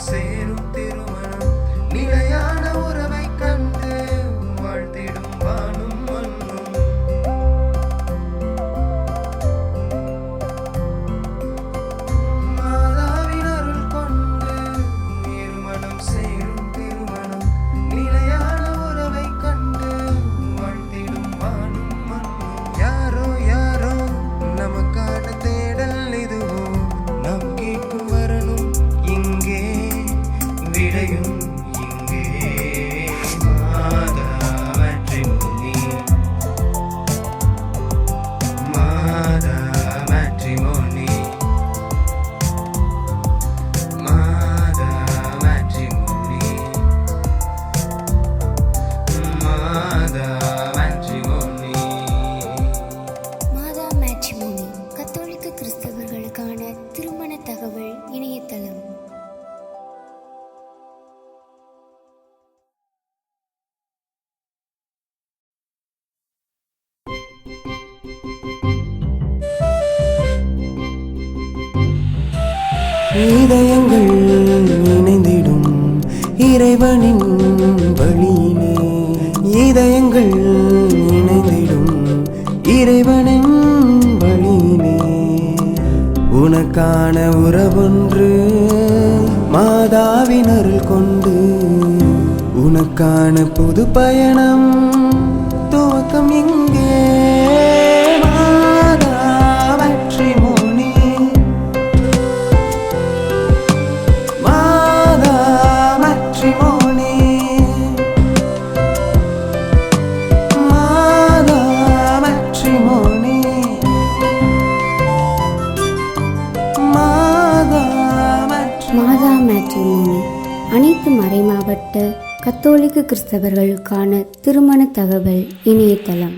சேரும் திருமணம் நிலையான உறவை கண்டு வாழ்த்திடும் வானும் மண்ணும். மாதாவின் அருள் கொண்டு இருமணம் சேரும் திருமணம் நிலையான உறவை கண்டு வாழ்த்திடும் வானும் மண்ணும். யாரோ யாரோ நமக்கான தேடல் இதுவோ, நாம் கேட்கும் வரணும் இங்கே, விடையும் இங்கே. மாதா மேட்ரிமோனி, மாதா மேட்ரிமோனி, மாதா மேட்ரிமோனி, மாதா மேட்ரிமோனி. மாதா மேட்ரிமோனி கத்தோலிக்க கிறிஸ்தவர்களுக்கான திருமண தகவல் இணையதளம். இதயங்கள் இணைந்திடும் இறைவனின் வழியிலே, இதயங்கள் இணைந்திடும் இறைவனின் வழியிலே. உனக்கான உறவொன்று மாதாவின் அருள் கொண்டு, உனக்கான புது பயணம் துவக்கம் இங்கே. மாதா மேட்ரிமோனி, மாதா மேட்ரிமோனி, மாதா மேட்ரிமோனி, மாதா மேட்ரிமோனி. மாதா மேட்ரிமோனி அனைத்து மறைமாவட்ட கத்தோலிக்க கிறிஸ்தவர்களுக்கான திருமண தகவல் இணையதளம்.